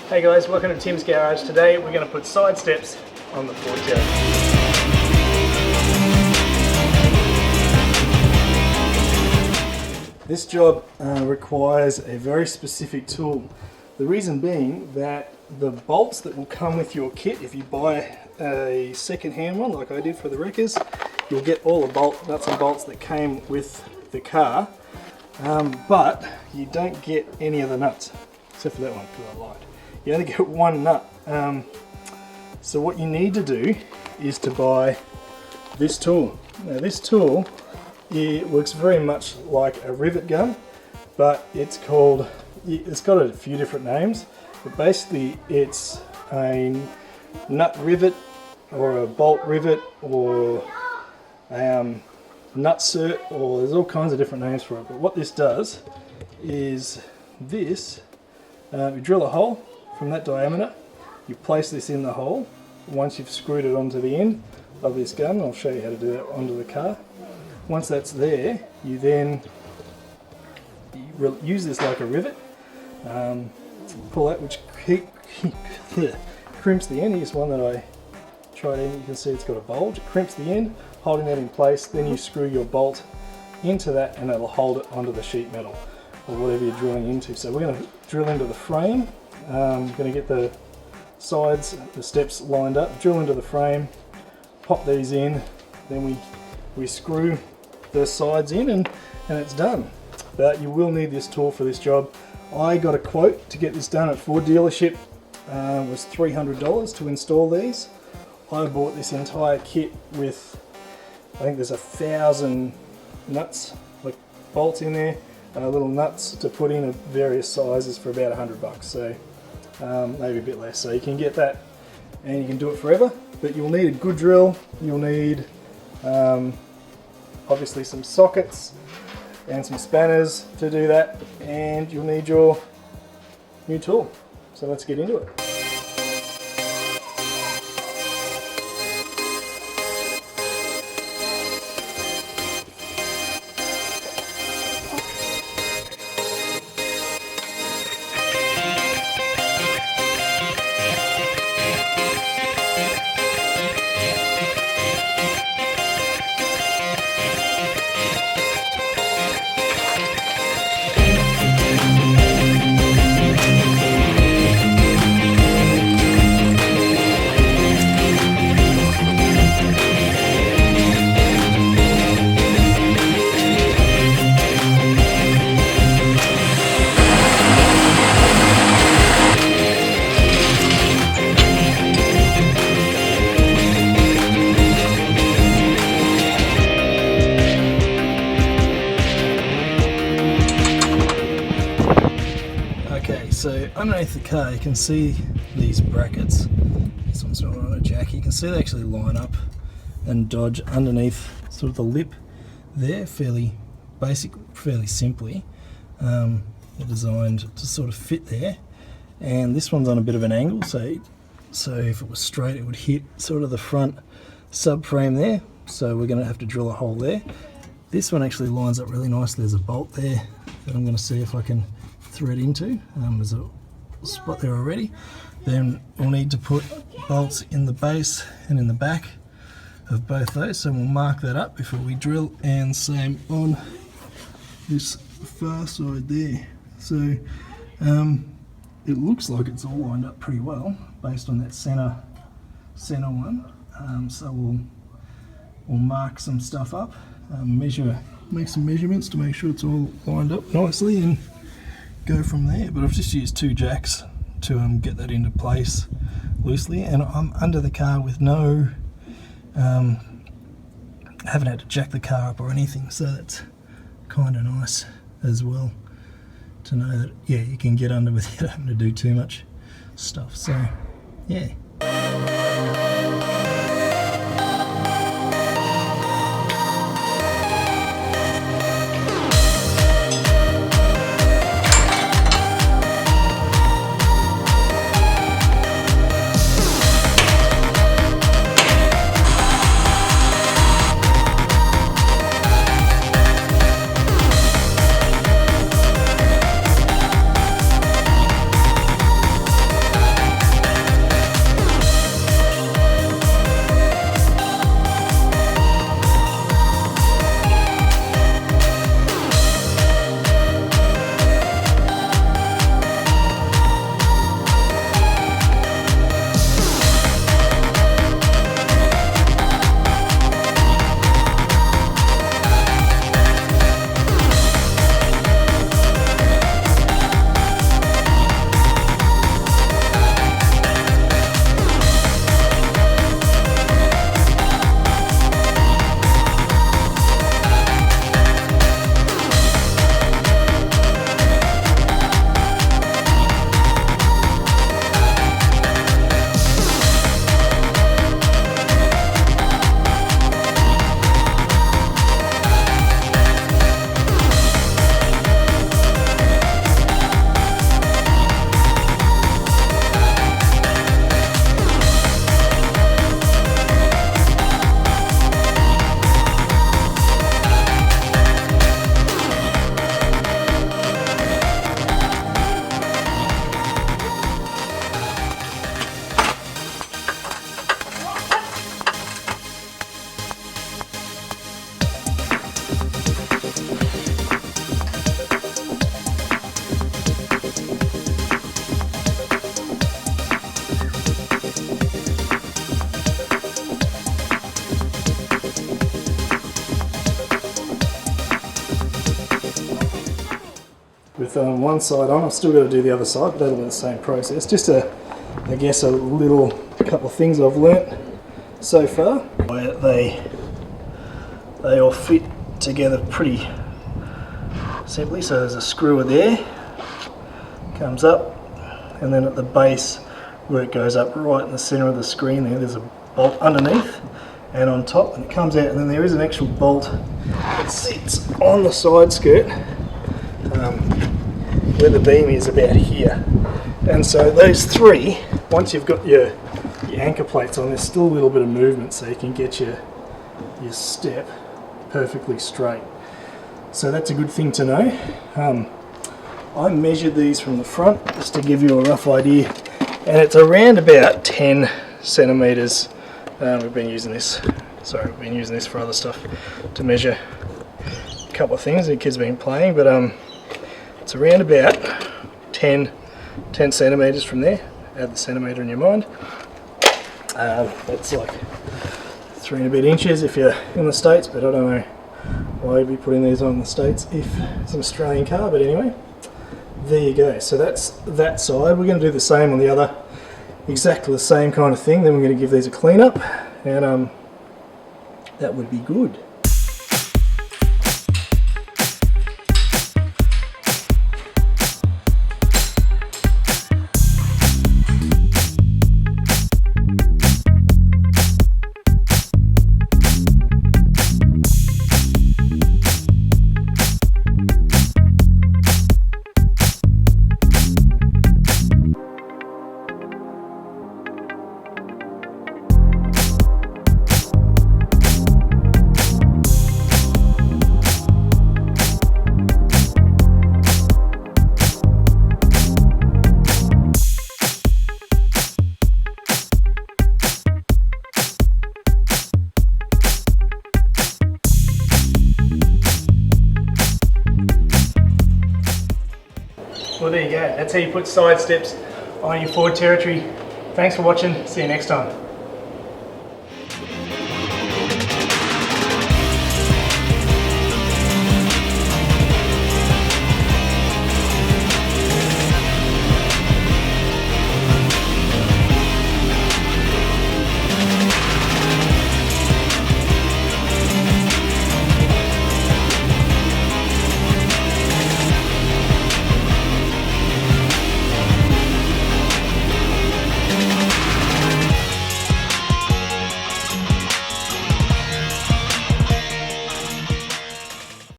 Hey guys, welcome to Tim's Garage. Today we're going to put side steps on the Ford Cherokee. This job requires a very specific tool. The reason being that the bolts that will come with your kit, if you buy a second-hand one like I did for the Wreckers, you'll get all the nuts and bolts that came with the car, but you don't get any of the nuts, except for that one because I lied. You only get one nut. So what you need to do is to buy this tool. Now this tool, it works very much like a rivet gun, but it's got a few different names, but basically it's a nut rivet or a bolt rivet or a nutsert, or there's all kinds of different names for it. But what this does is this, you drill a hole from that diameter, you place this in the hole. Once you've screwed it onto the end of this gun, I'll show you how to do that onto the car. Once that's there, you then use this like a rivet, pull that, which crimps the end. Here's one that I tried in, you can see it's got a bulge. It crimps the end, holding that in place, then you screw your bolt into that and that'll hold it onto the sheet metal or whatever you're drilling into. So we're going to drill into the frame. I'm going to get the sides, the steps lined up, drill into the frame, pop these in, then we screw the sides in and it's done. But you will need this tool for this job. I got a quote to get this done at Ford dealership. It was $300 to install these. I bought this entire kit with, I think there's 1,000 nuts, like bolts in there, little nuts to put in of various sizes for about $100. So maybe a bit less. So you can get that and you can do it forever, but you'll need a good drill. You'll need obviously some sockets and some spanners to do that, and you'll need your new tool. So let's get into it. So underneath the car you can see these brackets. This one's not on a jack. You can see they actually line up and dodge underneath sort of the lip there, fairly basic, fairly simply. They're designed to sort of fit there. And this one's on a bit of an angle, so if it was straight it would hit sort of the front subframe there. So we're going to have to drill a hole there. This one actually lines up really nice. There's a bolt there that I'm going to see if I can thread into. There's a spot there already. Then we'll need to put bolts in the base and in the back of both those, so we'll mark that up before we drill, and same on this far side there. So it looks like it's all lined up pretty well based on that center one. So we'll mark some stuff up, make some measurements to make sure it's all lined up nicely, and go from there. But I've just used 2 jacks to get that into place loosely, and I'm under the car with no, haven't had to jack the car up or anything, so that's kind of nice as well to know that, yeah, you can get under without having to do too much stuff. So yeah. one side on. I've still got to do the other side, but that'll be the same process. Just I guess a couple of things I've learnt so far. They all fit together pretty simply. So there's a screwer there, comes up, and then at the base where it goes up right in the centre of the screen there's a bolt underneath and on top, and it comes out, and then there is an actual bolt that sits on the side skirt where the beam is about here. And so those three, once you've got your anchor plates on, there's still a little bit of movement so you can get your step perfectly straight. So that's a good thing to know. I measured these from the front just to give you a rough idea, and it's around about 10 centimetres. We've been using this for other stuff to measure a couple of things the kids have been playing, but it's around about 10 centimetres from there. Add the centimetre in your mind. That's like 3 and a bit inches if you're in the States, but I don't know why you'd be putting these on in the States if it's an Australian car, but anyway, there you go. So that's that side. We're going to do the same on the other, exactly the same kind of thing. Then we're going to give these a clean up, and that would be good. Well, there you go. That's how you put side steps on your Ford Territory. Thanks for watching. See you next time.